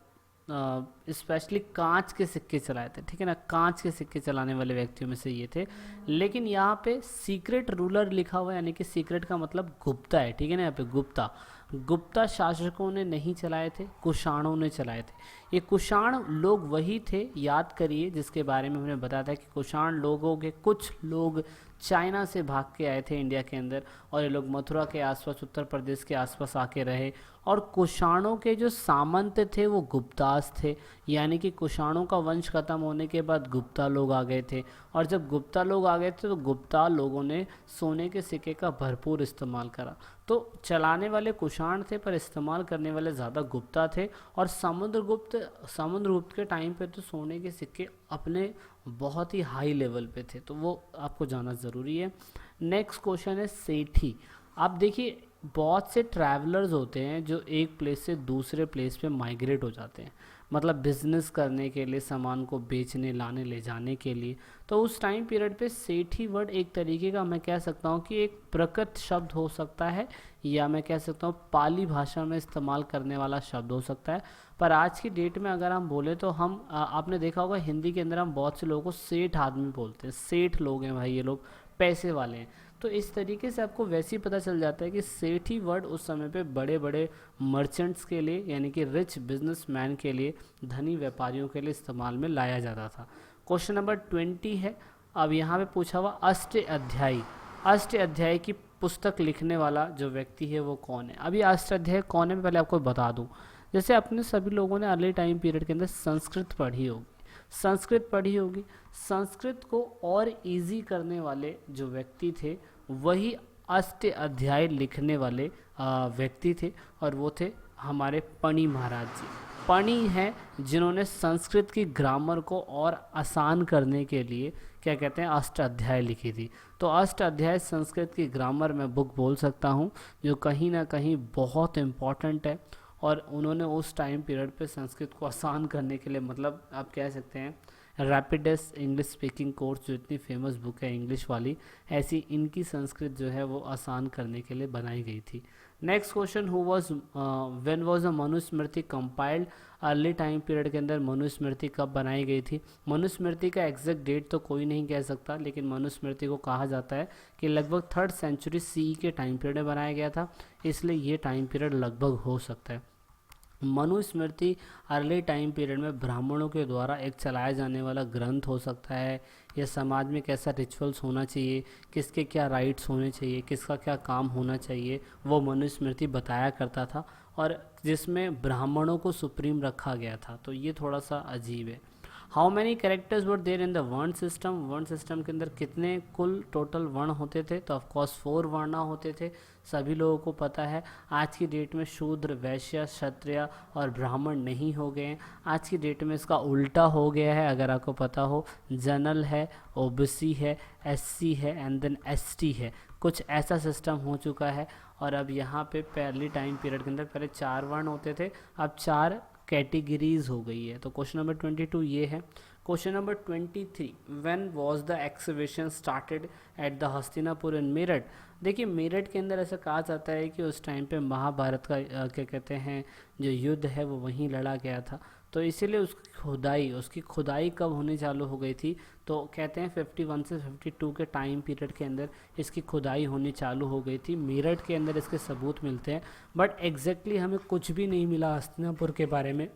स्पेशली कांच के सिक्के चलाए थे, ठीक है ना। कांच के सिक्के चलाने वाले व्यक्तियों में से ये थे। लेकिन यहाँ पे सीक्रेट रूलर लिखा हुआ है, यानी कि सीक्रेट का मतलब गुप्ता है, ठीक है ना। यहाँ पे गुप्ता शासकों ने नहीं चलाए थे, कुषाणों ने चलाए थे। ये कुषाण लोग वही थे, याद करिए, जिसके बारे में हमने बताया था कि कुषाण लोगों के कुछ लोग चाइना से भाग के आए थे इंडिया के अंदर, और ये लोग मथुरा के आसपास, उत्तर प्रदेश के आसपास आके रहे। और कुषाणों के जो सामंत थे वो गुप्तास थे, यानी कि कुषाणों का वंश खत्म होने के बाद गुप्ता लोग आ गए थे। और जब गुप्ता लोग आ गए थे तो गुप्ता लोगों ने सोने के सिक्के का भरपूर इस्तेमाल करा। तो चलाने वाले कुषाण थे पर इस्तेमाल करने वाले ज़्यादा गुप्ता थे। और समुद्रगुप्त के टाइम पे तो सोने के सिक्के अपने बहुत ही हाई लेवल पे थे, तो वो आपको जानना ज़रूरी है। नेक्स्ट क्वेश्चन है सेठी। आप देखिए, बहुत से ट्रैवलर्स होते हैं जो एक प्लेस से दूसरे प्लेस पे माइग्रेट हो जाते हैं, मतलब बिजनेस करने के लिए, सामान को बेचने, लाने, ले जाने के लिए। तो उस टाइम पीरियड पे सेठी वर्ड एक तरीके का, मैं कह सकता हूँ कि एक प्रकृत शब्द हो सकता है, या मैं कह सकता हूँ पाली भाषा में इस्तेमाल करने वाला शब्द हो सकता है। पर आज की डेट में अगर हम बोले तो हम आपने देखा होगा हिंदी के अंदर हम बहुत से लोगों को सेठ आदमी बोलते हैं, सेठ लोग हैं भाई, ये लोग पैसे वाले हैं। तो इस तरीके से आपको वैसे ही पता चल जाता है कि सेठी वर्ड उस समय पे बड़े बड़े मर्चेंट्स के लिए, यानी कि रिच बिजनेसमैन के लिए, धनी व्यापारियों के लिए इस्तेमाल में लाया जाता था। क्वेश्चन नंबर 20 है। अब यहाँ पे पूछा हुआ अष्ट अध्यायी, अष्ट अध्यायी की पुस्तक लिखने वाला जो व्यक्ति है वो कौन है। अभी अष्ट अध्याय कौन है मैं पहले आपको बता दूँ। जैसे अपने सभी लोगों ने अर्ली टाइम पीरियड के अंदर संस्कृत पढ़ी होगी, संस्कृत को और इजी करने वाले जो व्यक्ति थे वही अष्ट अध्याय लिखने वाले व्यक्ति थे, और वो थे हमारे पणी महाराज जी। पणी हैं जिन्होंने संस्कृत की ग्रामर को और आसान करने के लिए क्या कहते हैं, अष्ट अध्याय लिखी थी। तो अष्ट अध्याय संस्कृत की ग्रामर में बुक बोल सकता हूँ, जो कहीं ना कहीं बहुत इम्पॉर्टेंट है। और उन्होंने उस टाइम पीरियड पे संस्कृत को आसान करने के लिए, मतलब आप कह सकते हैं रैपिडेस्ट इंग्लिश स्पीकिंग कोर्स, जो इतनी फेमस बुक है इंग्लिश वाली, ऐसी इनकी संस्कृत जो है वो आसान करने के लिए बनाई गई थी। Next question, who was when was a Manusmriti compiled. Early time period के अंदर मनुस्मृति कब बनाई गई थी। मनुस्मृति का एग्जैक्ट डेट तो कोई नहीं कह सकता, लेकिन मनुस्मृति को कहा जाता है कि लगभग 3rd सेंचुरी CE के टाइम पीरियड में बनाया गया था, इसलिए ये टाइम पीरियड लगभग हो सकता है। मनुस्मृति अर्ली टाइम पीरियड में ब्राह्मणों के द्वारा एक चलाया जाने वाला ग्रंथ हो सकता है, या समाज में कैसा रिचुअल्स होना चाहिए, किसके क्या राइट्स होने चाहिए, किसका क्या काम होना चाहिए, वो मनुस्मृति बताया करता था, और जिसमें ब्राह्मणों को सुप्रीम रखा गया था। तो ये थोड़ा सा अजीब है। How many characters were there in the varna system. Varna system के अंदर कितने कुल टोटल वर्ण होते थे, तो ऑफकोर्स 4 वर्ण होते थे, सभी लोगों को पता है। आज की डेट में शूद्र, वैश्य, क्षत्रिय और ब्राह्मण नहीं हो गए हैं। आज की डेट में इसका उल्टा हो गया है, अगर आपको पता हो। जनरल है, OBC है, SC है, एंड देन ST है, कुछ ऐसा सिस्टम हो चुका है। और अब यहाँ पे पहली टाइम पीरियड के अंदर पहले 4 वर्ण होते थे, अब 4 कैटेगरीज हो गई है। तो क्वेश्चन नंबर 22 ये है। Question number 23, when was the exhibition started at the Hastinapur in Meerut. देखिए मेरठ के अंदर ऐसा कहा जाता है कि उस टाइम पे महाभारत का क्या कहते हैं जो युद्ध है वो वहीं लड़ा गया था, तो इसीलिए उसकी खुदाई कब होनी चालू हो गई थी, तो कहते हैं 51 से 52 के टाइम पीरियड के अंदर इसकी खुदाई होनी चालू हो गई थी। मेरठ के अंदर इसके सबूत मिलते हैं, बट एग्जैक्टली हमें कुछ भी नहीं मिला हस्तिनापुर के बारे में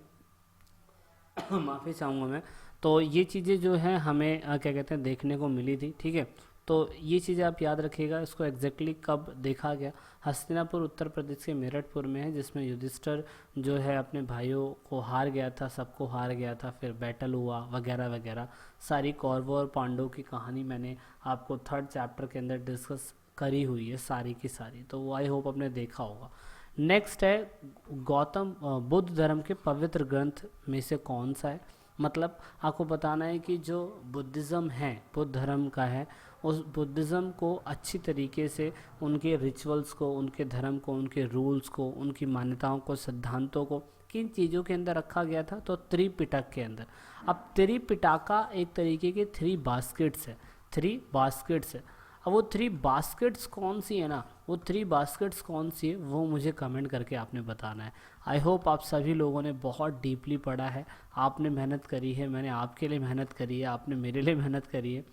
माफ़ी चाहूँगा मैं। तो ये चीज़ें जो हैं हमें क्या कहते हैं देखने को मिली थी, ठीक है। तो ये चीज़ें आप याद रखिएगा, इसको एग्जैक्टली कब देखा गया। हस्तिनापुर उत्तर प्रदेश के मेरठपुर में है, जिसमें युधिष्ठिर जो है अपने भाइयों को हार गया था, सबको हार गया था, फिर बैटल हुआ वगैरह वगैरह। सारी कौरवों और पांडवों की कहानी मैंने आपको 3rd चैप्टर के अंदर डिस्कस करी हुई है सारी की सारी, तो वो आई होप आपने देखा होगा। नेक्स्ट है गौतम बुद्ध धर्म के पवित्र ग्रंथ में से कौन सा है। मतलब आपको बताना है कि जो बुद्धिज़्म है, बुद्ध धर्म का है, उस बुद्धिज़्म को अच्छी तरीके से उनके रिचुअल्स को, उनके धर्म को, उनके रूल्स को, उनकी मान्यताओं को, सिद्धांतों को किन चीज़ों के अंदर रखा गया था, तो त्रिपिटक के अंदर। अब त्रिपिटका एक तरीके के 3 बास्केट्स है, 3 बास्केट्स है। अब वो 3 बास्केट्स कौन सी है ना, वो 3 बास्केट्स कौन सी है वो मुझे कमेंट करके आपने बताना है। आई होप आप सभी लोगों ने बहुत डीपली पढ़ा है, आपने मेहनत करी है, मैंने आपके लिए मेहनत करी है, आपने मेरे लिए मेहनत करी है।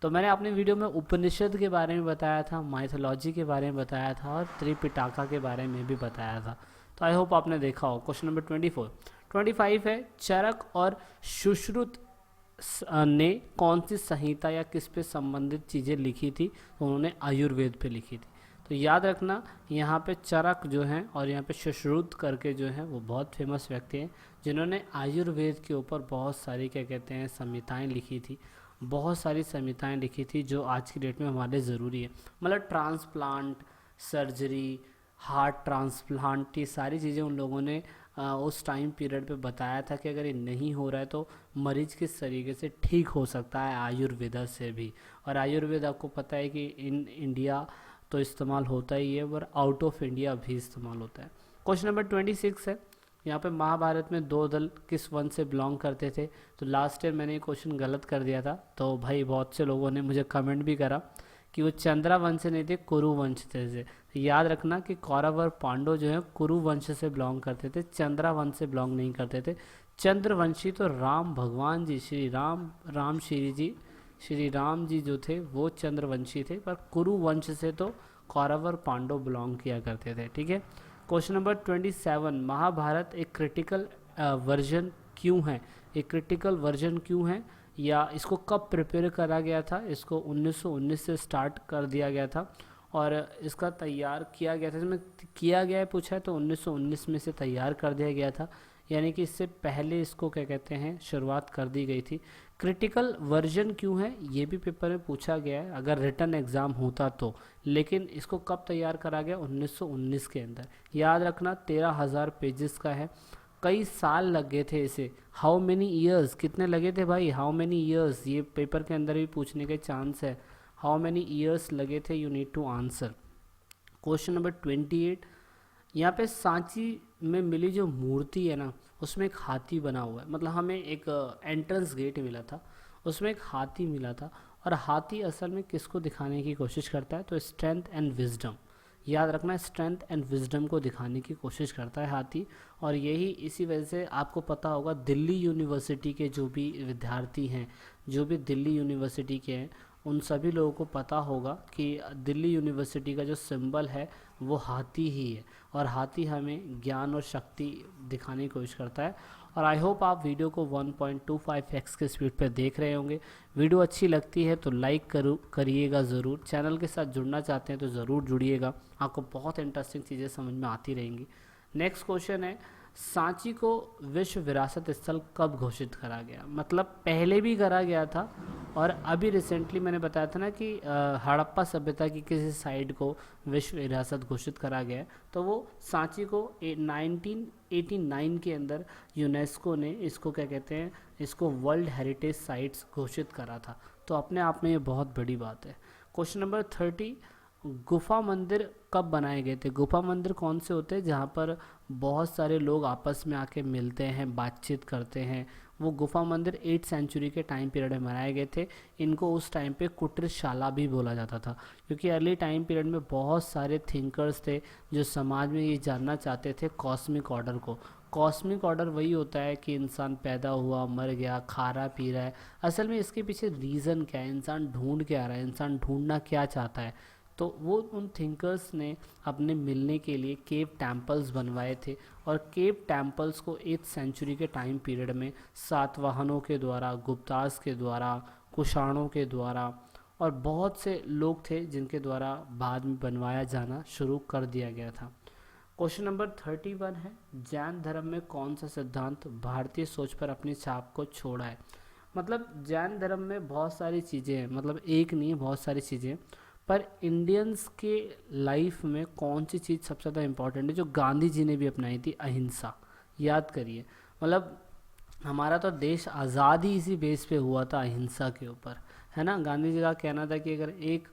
तो मैंने अपने वीडियो में उपनिषद के बारे में बताया था, माइथोलॉजी के बारे में बताया था, और त्रिपिटका के बारे में भी बताया था। तो आई होप आपने देखा हो। क्वेश्चन नंबर 24, 25 है, चरक और सुश्रुत ने कौन सी संहिता या किस पे संबंधित चीज़ें लिखी थी? तो उन्होंने आयुर्वेद पे लिखी थी। तो याद रखना यहाँ पे चरक जो हैं और यहाँ पे सुश्रुत करके जो हैं वो बहुत फेमस व्यक्ति हैं जिन्होंने आयुर्वेद के ऊपर बहुत सारी क्या कहते हैं संहिताएं लिखी थी, बहुत सारी संहिताएं लिखी थी जो आज की डेट में हमारे ज़रूरी है। मतलब ट्रांसप्लांट, सर्जरी, हार्ट ट्रांसप्लांट, ये सारी चीज़ें उन लोगों ने उस टाइम पीरियड पे बताया था कि अगर ये नहीं हो रहा है तो मरीज किस तरीके से ठीक हो सकता है आयुर्वेदा से भी। और आयुर्वेद आपको पता है कि इन इंडिया तो इस्तेमाल होता ही है और आउट ऑफ इंडिया भी इस्तेमाल होता है। क्वेश्चन नंबर 26 है, यहाँ पे महाभारत में दो दल किस वंश से बिलोंग करते थे? तो लास्ट ईयर मैंने ये क्वेश्चन गलत कर दिया था, तो भाई बहुत से लोगों ने मुझे कमेंट भी करा कि वो चंद्रा वंश से नहीं थे, कुरु वंश से। तो याद रखना कि कौरव और पांडव जो है कुरु वंश से बिलोंग करते थे, चंद्रा वंश से बिलोंग नहीं करते थे। चंद्रवंशी तो राम भगवान जी, श्री राम जी जो थे वो चंद्रवंशी थे, पर कुरु वंश से तो कौरव और पांडव बिलोंग किया करते थे। ठीक है। क्वेश्चन नंबर 27, महाभारत एक क्रिटिकल वर्जन क्यों है? एक क्रिटिकल वर्जन क्यों है या इसको कब प्रिपेयर करा गया था? इसको 1919 से स्टार्ट कर दिया गया था और इसका तैयार किया गया था। इसमें किया गया है पूछा है तो 1919 में से तैयार कर दिया गया था, यानी कि इससे पहले इसको क्या कहते हैं शुरुआत कर दी गई थी। क्रिटिकल वर्जन क्यों है ये भी पेपर में पूछा गया है अगर रिटन एग्ज़ाम होता तो, लेकिन इसको कब तैयार करा गया? 1919 के अंदर। याद रखना 13,000 पेजेस का है, कई साल लग गए थे इसे। हाउ मेनी ईयर्स, कितने लगे थे भाई? हाउ मेनी ईयर्स, ये पेपर के अंदर भी पूछने के चांस है। हाउ मेनी ईयर्स लगे थे, you need to answer. Question number 28, यहाँ पे सांची में मिली जो मूर्ति है ना उसमें एक हाथी बना हुआ है, मतलब हमें एक एंट्रेंस गेट मिला था उसमें एक हाथी मिला था, और हाथी असल में किसको दिखाने की कोशिश करता है? तो स्ट्रेंथ एंड विजडम। याद रखना स्ट्रेंथ एंड विजडम को दिखाने की कोशिश करता है हाथी। और यही इसी वजह से आपको पता होगा दिल्ली यूनिवर्सिटी के जो भी विद्यार्थी हैं, जो भी दिल्ली यूनिवर्सिटी के हैं, उन सभी लोगों को पता होगा कि दिल्ली यूनिवर्सिटी का जो सिंबल है वो हाथी ही है, और हाथी हमें ज्ञान और शक्ति दिखाने की कोशिश करता है। और आई होप आप वीडियो को 1.25x के स्पीड पर देख रहे होंगे। वीडियो अच्छी लगती है तो लाइक करिएगा ज़रूर। चैनल के साथ जुड़ना चाहते हैं तो ज़रूर जुड़िएगा, आपको बहुत इंटरेस्टिंग चीज़ें समझ में आती रहेंगी। नेक्स्ट क्वेश्चन है, सांची को विश्व विरासत स्थल कब घोषित करा गया? मतलब पहले भी करा गया था और अभी रिसेंटली मैंने बताया था ना कि हड़प्पा सभ्यता की किसी साइट को विश्व विरासत घोषित करा गया है, तो वो सांची को 1989 के अंदर यूनेस्को ने इसको क्या कहते हैं, इसको वर्ल्ड हेरिटेज साइट्स घोषित करा था। तो अपने आप में ये बहुत बड़ी बात है। क्वेश्चन नंबर 30, गुफा मंदिर कब बनाए गए थे? गुफा मंदिर कौन से होते हैं जहाँ पर बहुत सारे लोग आपस में आके मिलते हैं, बातचीत करते हैं? वो गुफा मंदिर 8th सेंचुरी के टाइम पीरियड में बनाए गए थे। इनको उस टाइम पे कुटीरशाला भी बोला जाता था, क्योंकि अर्ली टाइम पीरियड में बहुत सारे थिंकर्स थे जो समाज में ये जानना चाहते थे कॉस्मिक ऑर्डर को। कॉस्मिक ऑर्डर वही होता है कि इंसान पैदा हुआ, मर गया, खा रहा पी रहा है, असल में इसके पीछे रीज़न क्या है, इंसान ढूंढ के आ रहा है, इंसान ढूंढना क्या चाहता है। तो वो उन थिंकर्स ने अपने मिलने के लिए केव टेम्पल्स बनवाए थे, और केव टेम्पल्स को 8th सेंचुरी के टाइम पीरियड में सातवाहनों के द्वारा, गुप्तास के द्वारा, कुषाणों के द्वारा और बहुत से लोग थे जिनके द्वारा बाद में बनवाया जाना शुरू कर दिया गया था। क्वेश्चन नंबर 31 है, जैन धर्म में कौन सा सिद्धांत भारतीय सोच पर अपनी छाप को छोड़ा है? मतलब जैन धर्म में बहुत सारी चीज़ें हैं, मतलब एक नहीं है, बहुत सारी चीज़ें, पर इंडियंस के लाइफ में कौन सी चीज़ सबसे ज़्यादा इम्पोर्टेंट है जो गांधी जी ने भी अपनाई थी? अहिंसा। याद करिए, मतलब हमारा तो देश आज़ाद ही इसी बेस पे हुआ था, अहिंसा के ऊपर, है ना। गांधी जी का कहना था कि अगर एक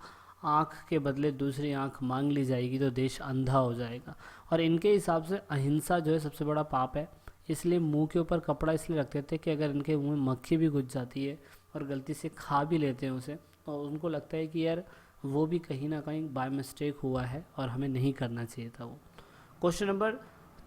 आँख के बदले दूसरी आँख मांग ली जाएगी तो देश अंधा हो जाएगा, और इनके हिसाब से अहिंसा जो है सबसे बड़ा पाप है। इसलिए मुंह के ऊपर कपड़ा इसलिए रखते थे कि अगर इनके मुंह में मक्खी भी घुस जाती है और गलती से खा भी लेते हैं उसे, तो उनको लगता है कि यार वो भी कहीं ना कहीं बाय मिस्टेक हुआ है और हमें नहीं करना चाहिए था वो। क्वेश्चन नंबर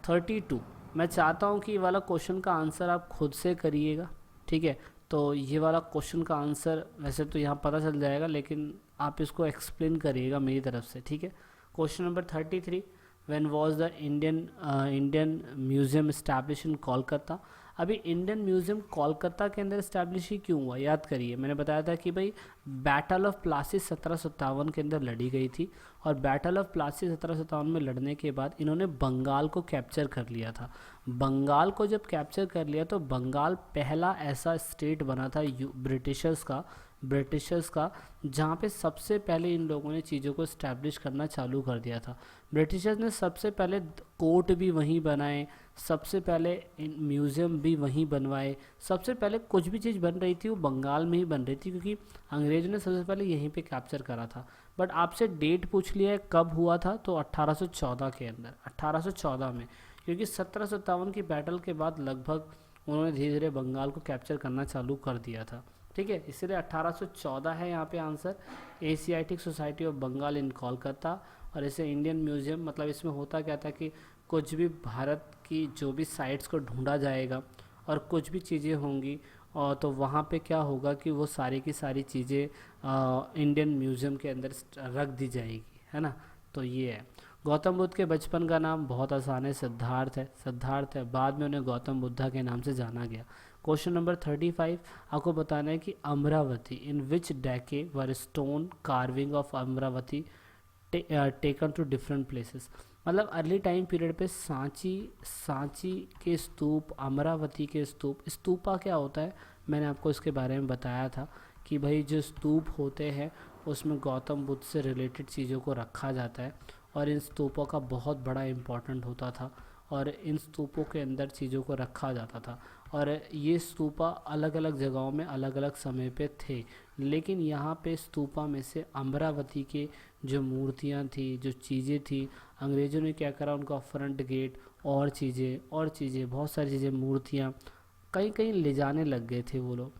32, मैं चाहता हूँ कि ये वाला क्वेश्चन का आंसर आप खुद से करिएगा, ठीक है। तो ये वाला क्वेश्चन का आंसर वैसे तो यहाँ पता चल जाएगा, लेकिन आप इसको एक्सप्लेन करिएगा मेरी तरफ से, ठीक है। Question number 33, when was the Indian museum establish in Kolkata. अभी इंडियन म्यूजियम कोलकाता के अंदर इस्टेब्लिश ही क्यों हुआ, याद करिए। मैंने बताया था कि भाई बैटल ऑफ प्लासी 1757 के अंदर लड़ी गई थी, और बैटल ऑफ प्लासी 1757 में लड़ने के बाद इन्होंने बंगाल को कैप्चर कर लिया था। बंगाल को जब कैप्चर कर लिया तो बंगाल पहला ऐसा स्टेट बना था ब्रिटिशर्स का जहाँ पे सबसे पहले इन लोगों ने चीज़ों को इस्टेब्लिश करना चालू कर दिया था। ब्रिटिशर्स ने सबसे पहले कोर्ट भी वहीं बनाए, सबसे पहले म्यूज़ियम भी वहीं बनवाए, सबसे पहले कुछ भी चीज़ बन रही थी वो बंगाल में ही बन रही थी, क्योंकि अंग्रेज़ों ने सबसे पहले यहीं पे कैप्चर करा था। बट आपसे डेट पूछ लिया है कब हुआ था, तो 1814 के अंदर, 1814 में, क्योंकि 1757 की बैटल के बाद लगभग उन्होंने धीरे धीरे बंगाल को कैप्चर करना चालू कर दिया था। ठीक है, इसलिए 1814 है यहाँ पे answer, Asiatic Society of Bengal in Kolkata. और इसे इंडियन म्यूजियम, मतलब इसमें होता क्या था कि कुछ भी भारत की जो भी साइट्स को ढूंढा जाएगा और कुछ भी चीज़ें होंगी, और तो वहाँ पे क्या होगा कि वो सारी की सारी चीज़ें इंडियन म्यूजियम के अंदर रख दी जाएगी, है ना। तो ये है। गौतम बुद्ध के बचपन का नाम बहुत आसान है, सिद्धार्थ है। बाद में उन्हें गौतम बुद्धा के नाम से जाना गया। क्वेश्चन नंबर 35, आपको बताना है कि Amaravati, in which decade were stone carving of Amaravati taken to different places. मतलब अर्ली टाइम पीरियड पे सांची के स्तूप, अमरावती के स्तूपा क्या होता है, मैंने आपको इसके बारे में बताया था कि भाई जो स्तूप होते हैं उसमें गौतम बुद्ध से रिलेटेड चीज़ों को रखा जाता है, और इन स्तूपों का बहुत बड़ा इम्पोर्टेंट होता था, और इन स्तूपों के अंदर चीज़ों को रखा जाता था। और ये स्तूपा अलग अलग जगहों में अलग अलग समय पे थे, लेकिन यहाँ पे स्तूपा में से अमरावती के जो मूर्तियाँ थी, जो चीज़ें थी, अंग्रेज़ों ने क्या करा, उनका फ्रंट गेट और चीज़ें बहुत सारी चीज़ें, मूर्तियाँ कहीं कहीं ले जाने लग गए थे वो लोग।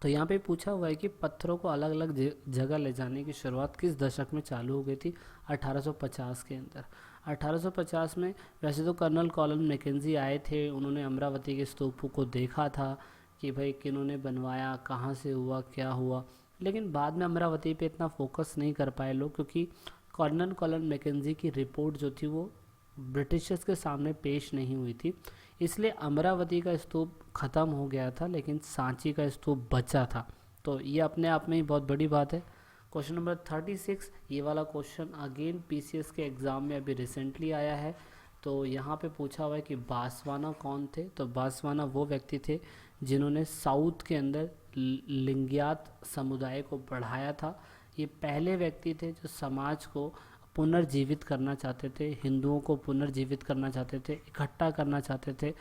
तो यहाँ पे पूछा हुआ है कि पत्थरों को अलग अलग जगह ले जाने की शुरुआत किस दशक में चालू हो गई थी, 1850 के अंदर। 1850 में वैसे तो कर्नल कॉलन मैकेंजी आए थे, उन्होंने अमरावती के स्तूपों को देखा था कि भाई किन्होंने बनवाया, कहाँ से हुआ, क्या हुआ, लेकिन बाद में अमरावती पे इतना फोकस नहीं कर पाए लोग, क्योंकि कर्नल कॉलन मैकेंजी की रिपोर्ट जो थी वो ब्रिटिशर्स के सामने पेश नहीं हुई थी, इसलिए अमरावती का स्तूप ख़त्म हो गया था, लेकिन सांची का स्तूप बचा था। तो ये अपने आप में ही बहुत बड़ी बात है। क्वेश्चन नंबर 36, ये वाला क्वेश्चन अगेन पीसीएस के एग्ज़ाम में अभी रिसेंटली आया है। तो यहाँ पे पूछा हुआ है कि बांसवाना कौन थे। तो बांसवाना वो व्यक्ति थे जिन्होंने साउथ के अंदर लिंगायत समुदाय को बढ़ाया था। ये पहले व्यक्ति थे जो समाज को पुनर्जीवित करना चाहते थे, हिंदुओं को पुनर्जीवित करना चाहते थे, इकट्ठा करना चाहते थे।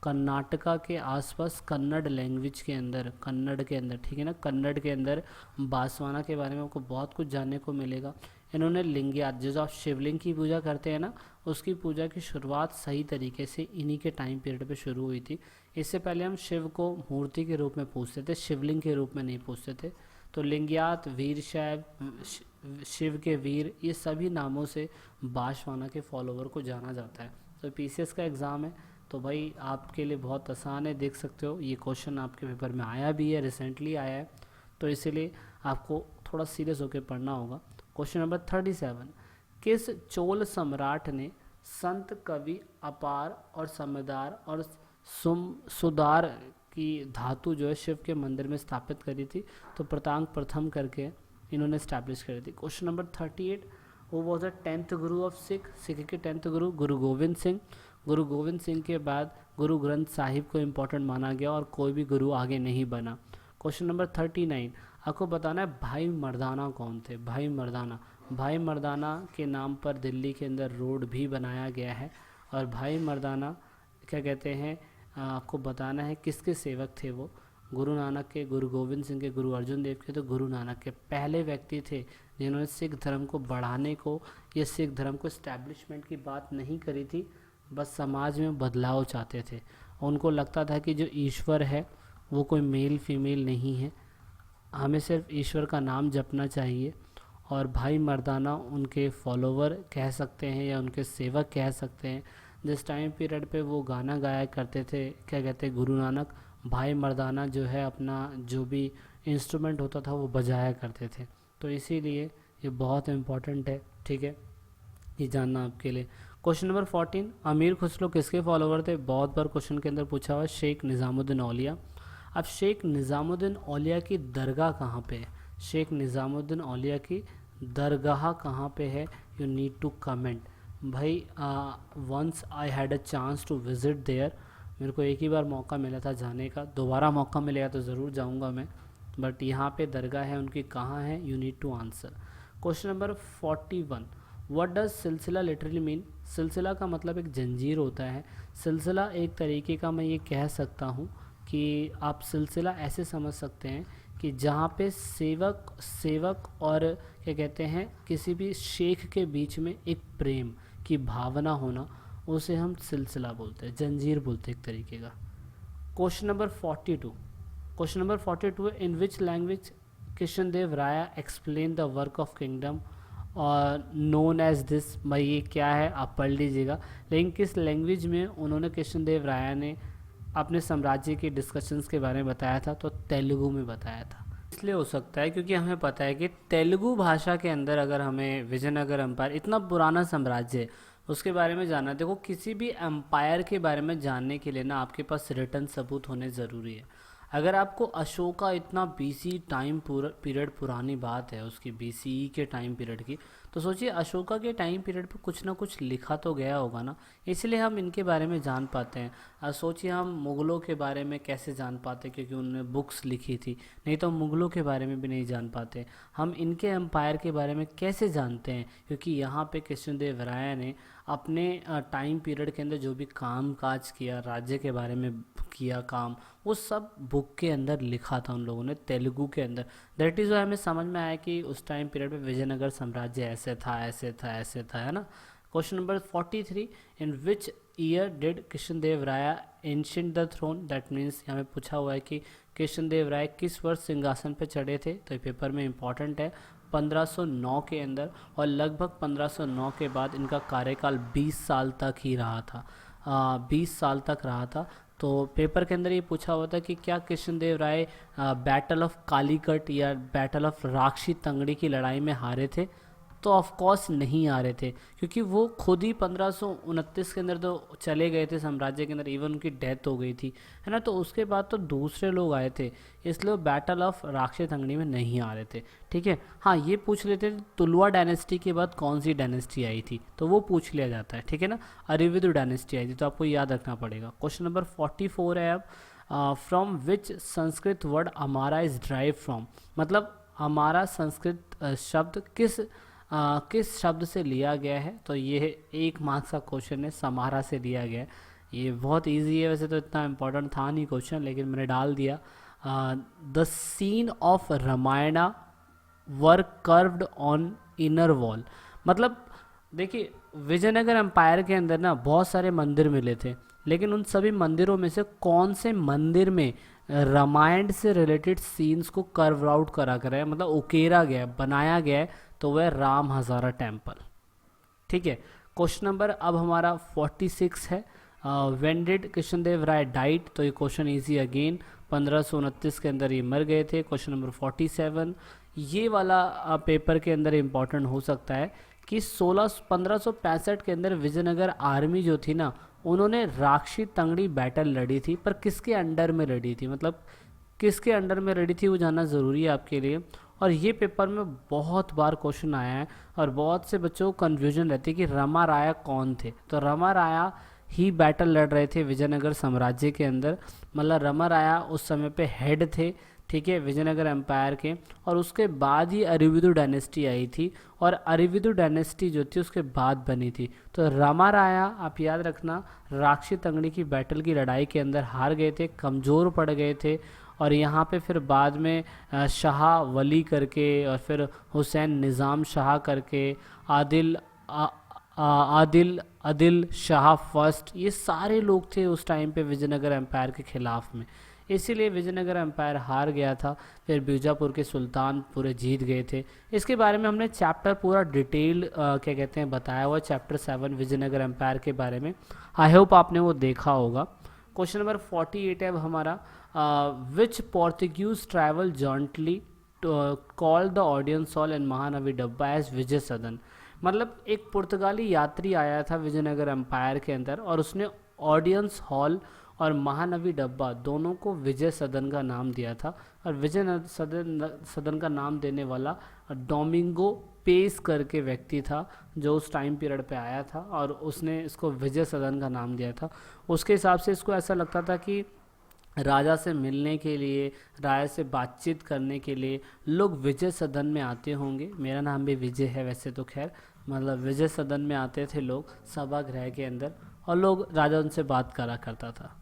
कर्नाटका के आसपास कन्नड़ लैंग्वेज के अंदर, कन्नड़ के अंदर, ठीक है ना, कन्नड़ के अंदर बांसवाना के बारे में आपको बहुत कुछ जानने को मिलेगा। इन्होंने लिंगायत, जो आप शिवलिंग की पूजा करते हैं ना, उसकी पूजा की शुरुआत सही तरीके से इन्हीं के टाइम पीरियड पे शुरू हुई थी। इससे पहले हम शिव को मूर्ति के रूप में पूजते थे, शिवलिंग के रूप में नहीं पूजते थे। तो लिंगायत, वीर शैव, शिव के वीर, ये सभी नामों से बांसवाना के फॉलोवर को जाना जाता है। तो पीसीएस का एग्ज़ाम है, तो भाई आपके लिए बहुत आसान है, देख सकते हो ये क्वेश्चन आपके पेपर में आया भी है, रिसेंटली आया है, तो इसीलिए आपको थोड़ा सीरियस होकर पढ़ना होगा। क्वेश्चन नंबर 37, किस चोल सम्राट ने संत, कवि, अपार और समदार और सुदार की धातु जो है शिव के मंदिर में स्थापित करी थी? तो प्रतांग प्रथम करके इन्होंने स्टैब्लिश करी थी। क्वेश्चन नंबर 38, वो was the 10th Guru of Sikh के 10th गुरु गुरु गोविंद सिंह। गुरु गोविंद सिंह के बाद गुरु ग्रंथ साहिब को इम्पोर्टेंट माना गया और कोई भी गुरु आगे नहीं बना। क्वेश्चन नंबर 39, आपको बताना है भाई मर्दाना कौन थे। भाई मर्दाना के नाम पर दिल्ली के अंदर रोड भी बनाया गया है। और भाई मर्दाना क्या कहते हैं, आपको बताना है किसके सेवक थे वो। गुरु नानक के, गुरु गोविंद सिंह के, गुरु अर्जुन देव के, तो गुरु नानक के पहले व्यक्ति थे जिन्होंने सिख धर्म को बढ़ाने को या सिख धर्म को इस्टेब्लिशमेंट की बात नहीं करी थी, बस समाज में बदलाव चाहते थे। उनको लगता था कि जो ईश्वर है वो कोई मेल फीमेल नहीं है, हमें सिर्फ ईश्वर का नाम जपना चाहिए। और भाई मर्दाना उनके फॉलोवर कह सकते हैं या उनके सेवक कह सकते हैं। जिस टाइम पीरियड पे वो गाना गाया करते थे, क्या कहते हैं, गुरु नानक, भाई मर्दाना जो है अपना जो भी इंस्ट्रूमेंट होता था वो बजाया करते थे। तो इसीलिए ये बहुत इम्पोर्टेंट है, ठीक है। ये जानना आपके लिए। क्वेश्चन नंबर 14, अमीर खुसरो किसके फॉलोवर थे? बहुत बार क्वेश्चन के अंदर पूछा हुआ है, शेख निज़ामुद्दीन औलिया। अब शेख निज़ामुद्दीन औलिया की दरगाह कहाँ पे है? शेख निज़ामुद्दीन औलिया की दरगाह कहाँ पे है? यू नीड टू कमेंट भाई। Once I had a chance to visit there, मेरे को एक ही बार मौका मिला था जाने का, दोबारा मौका मिलेगा तो ज़रूर जाऊँगा मैं, बट यहाँ पे दरगाह है उनकी, कहाँ है? You need to answer. Question number 41, what does silsila literally mean? सिलसिला का मतलब एक जंजीर होता है। सिलसिला एक तरीके का मैं ये कह सकता हूँ कि आप सिलसिला ऐसे समझ सकते हैं कि जहाँ पे सेवक और क्या कहते हैं किसी भी शेख के बीच में एक प्रेम की भावना होना, उसे हम सिलसिला बोलते हैं, जंजीर बोलते हैं एक तरीके का। Question number 42, question number 42, in which language Krishna Deva Raya explain the work of kingdom or known as this? भाई ये क्या है आप पढ़ लीजिएगा, लेकिन किस लैंग्वेज में उन्होंने कृष्ण देव राय ने अपने साम्राज्य के डिस्कशंस के बारे में बताया था? तो तेलुगु में बताया था। इसलिए हो सकता है क्योंकि हमें पता है कि तेलुगु भाषा के अंदर अगर हमें विजयनगर एम्पायर, इतना पुराना साम्राज्य है, उसके बारे में जानना है। देखो किसी भी एम्पायर के बारे में जानने के लिए ना आपके पास रिटर्न सबूत होने ज़रूरी है। अगर आपको अशोका, इतना बीसी टाइम पीरियड पुरानी बात है उसकी, बीसीई के टाइम पीरियड की, तो सोचिए अशोका के टाइम पीरियड पे कुछ ना कुछ लिखा तो गया होगा ना, इसलिए हम इनके बारे में जान पाते हैं। सोचिए हम मुग़लों के बारे में कैसे जान पाते, क्योंकि उन्होंने बुक्स लिखी थी, नहीं तो मुग़लों के बारे में भी नहीं जान पाते। हम इनके एम्पायर के बारे में कैसे जानते हैं? क्योंकि यहाँ पे कृष्णदेव राय ने अपने टाइम पीरियड के अंदर जो भी काम काज किया, राज्य के बारे में किया काम, वो सब बुक के अंदर लिखा था उन लोगों ने, तेलुगु के अंदर। दैट इज़ वाई हमें समझ में आया कि उस टाइम पीरियड में विजयनगर साम्राज्य ऐसे था, ऐसे था, ऐसे था, है ना। Question number 43, in which year did Krishnadeva Raya ancient the throne? That means हमें पूछा हुआ है कि कृष्णदेव राय किस वर्ष सिंहासन पर चढ़े थे, तो ये पेपर में इंपॉर्टेंट है। 1509 के अंदर, और लगभग 1509 के बाद इनका कार्यकाल 20 साल तक ही रहा था, 20 साल तक रहा था। तो पेपर के अंदर ये पूछा हुआ था कि क्या कृष्णदेव राय बैटल ऑफ कालीकट या बैटल ऑफ राक्षी तंगड़ी की लड़ाई में हारे थे? तो ऑफ कोर्स नहीं आ रहे थे, क्योंकि वो खुद ही 1529 के अंदर तो चले गए थे साम्राज्य के अंदर, इवन उनकी डेथ हो गई थी, है ना। तो उसके बाद तो दूसरे लोग आए थे, इसलिए बैटल ऑफ राक्षी तंगड़ी में नहीं आ रहे थे, ठीक है। हाँ, ये पूछ लेते थे तुलवा डायनेस्टी के बाद कौन सी डायनेस्टी आई थी, तो वो पूछ लिया जाता है, ठीक है ना। अरिविदु डायनेस्टी आई थी, तो आपको याद रखना पड़ेगा। क्वेश्चन नंबर 44 है अब, फ्रॉम विच संस्कृत वर्ड अमारा इज ड्राइव फ्रॉम? मतलब हमारा संस्कृत शब्द किस शब्द से लिया गया है? तो ये 1 मार्क्स का क्वेश्चन है, समारा से लिया गया है। ये बहुत इजी है, वैसे तो इतना इम्पोर्टेंट था नहीं क्वेश्चन, लेकिन मैंने डाल दिया। The scene of Ramayana were curved on inner wall. मतलब देखिए विजयनगर एम्पायर के अंदर ना बहुत सारे मंदिर मिले थे, लेकिन उन सभी मंदिरों में से कौन से मंदिर में रामायण से रिलेटेड सीन्स को कर्व आउट करा है, मतलब उकेरा गया, बनाया गया है, तो वह राम हजारा टेम्पल, ठीक है। क्वेश्चन नंबर अब हमारा 46 है, when did Krishnadeva Raya died? तो ये क्वेश्चन इजी अगेन, 1529 के अंदर ये मर गए थे। क्वेश्चन नंबर 47, ये वाला पेपर के अंदर इम्पॉर्टेंट हो सकता है कि 1565 के अंदर विजयनगर आर्मी जो थी ना, उन्होंने राक्षी तंगड़ी बैटल लड़ी थी, पर किसके अंडर में लड़ी थी, मतलब किसके अंडर में लड़ी थी, वो जानना ज़रूरी है आपके लिए। और ये पेपर में बहुत बार क्वेश्चन आया है, और बहुत से बच्चों को कन्फ्यूजन रहती है कि रमा राया कौन थे। तो रमा राया ही बैटल लड़ रहे थे विजयनगर साम्राज्य के अंदर, मतलब रमा राया उस समय पे हेड थे, ठीक है, विजयनगर एम्पायर के। और उसके बाद ही अरिविदु डायनेस्टी आई थी, और अरिविदु डायनेस्टी जो थी उसके बाद बनी थी। तो रामा राया आप याद रखना, राक्षी तंगड़ी की बैटल की लड़ाई के अंदर हार गए थे, कमज़ोर पड़ गए थे, और यहाँ पे फिर बाद में शाह वली करके, और फिर हुसैन निज़ाम शाह करके, आदिल शाह फर्स्ट, ये सारे लोग थे उस टाइम पे विजयनगर एम्पायर के ख़िलाफ़ में, इसीलिए विजयनगर एम्पायर हार गया था। फिर बीजापुर के सुल्तान पूरे जीत गए थे। इसके बारे में हमने चैप्टर पूरा डिटेल क्या कहते हैं बताया हुआ, चैप्टर 7 विजयनगर एम्पायर के बारे में। आई होप आपने वो देखा होगा। क्वेश्चन नंबर 48 है अब हमारा, which Portuguese travel jointly called the audience hall and Mahanavami Dibba as विजय सदन? मतलब एक पुर्तगाली यात्री आया था विजयनगर एम्पायर के अंदर और उसने ऑडियंस हॉल और महानवी डब्बा दोनों को विजय सदन का नाम दिया था। और सदन का नाम देने वाला डोमिंगो पेस करके व्यक्ति था जो उस टाइम पीरियड पे आया था और उसने इसको विजय सदन का नाम दिया था। उसके हिसाब से इसको ऐसा लगता था कि राजा से मिलने के लिए, राजा से बातचीत करने के लिए लोग विजय सदन में आते होंगे। मेरा नाम भी विजय है वैसे तो, खैर मतलब विजय सदन में आते थे लोग सभागृह के अंदर और लोग राजा उनसे बात करा करता था।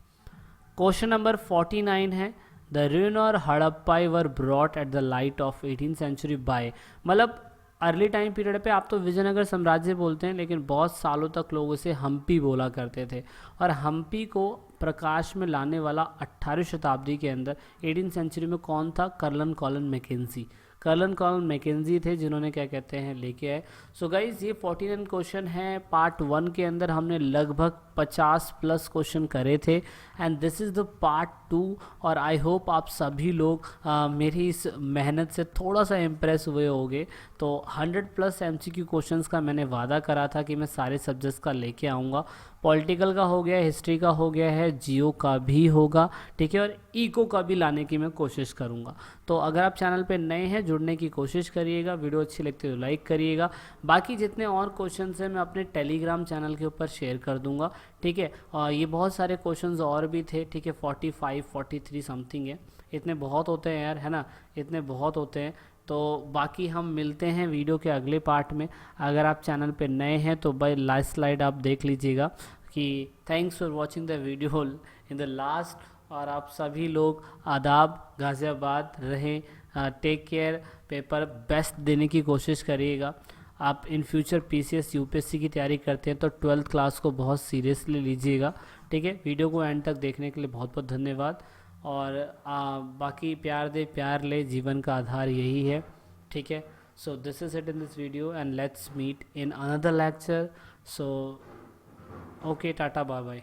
क्वेश्चन नंबर 49 है द रुइन और हड़प्पाई were brought at the light of 18th century by, मतलब अर्ली टाइम पीरियड पे आप तो विजयनगर साम्राज्य बोलते हैं लेकिन बहुत सालों तक लोग उसे हम्पी बोला करते थे। और हम्पी को प्रकाश में लाने वाला 18वीं शताब्दी के अंदर 18th सेंचुरी में कौन था? कर्लन कॉलन मैकेंजी। कर्लन कॉलन मैकेंजी थे जिन्होंने क्या कहते हैं लेके आए। सो गाइज ये 49 क्वेश्चन है। पार्ट 1 के अंदर हमने लगभग 50 प्लस क्वेश्चन करे थे and this is the part 2 और आई होप आप सभी लोग मेरी इस मेहनत से थोड़ा सा इम्प्रेस हुए होंगे। तो 100 प्लस MCQ क्वेश्चंस का मैंने वादा करा था कि मैं सारे सब्जेक्ट्स का लेके आऊँगा। पॉलिटिकल का हो गया, हिस्ट्री का हो गया है, जियो का भी होगा, ठीक है, और इको का भी लाने की मैं कोशिश करूँगा। तो अगर आप चैनल पे नए हैं जुड़ने की कोशिश करिएगा, वीडियो अच्छी लगती है तो लाइक करिएगा। बाकी जितने और क्वेश्चंस हैं मैं अपने टेलीग्राम चैनल के ऊपर शेयर कर दूंगा, ठीक है। और ये बहुत सारे क्वेश्चंस और भी थे, ठीक है, 45 43 समथिंग है। इतने बहुत होते हैं यार, है ना, इतने बहुत होते हैं। तो बाकी हम मिलते हैं वीडियो के अगले पार्ट में। अगर आप चैनल पे नए हैं तो भाई लास्ट स्लाइड आप देख लीजिएगा कि thanks for watching the video in the last. और आप सभी लोग आदाब, गाज़ियाबाद रहें, टेक केयर, पेपर बेस्ट देने की कोशिश करिएगा। आप इन फ्यूचर PCS UPSC की तैयारी करते हैं तो 12th क्लास को बहुत सीरियसली लीजिएगा, ठीक है। वीडियो को एंड तक देखने के लिए बहुत बहुत धन्यवाद। और बाकी प्यार दे प्यार ले, जीवन का आधार यही है, ठीक है। So this is it in this video and let's meet in another lecture. So okay, tata, bye bye.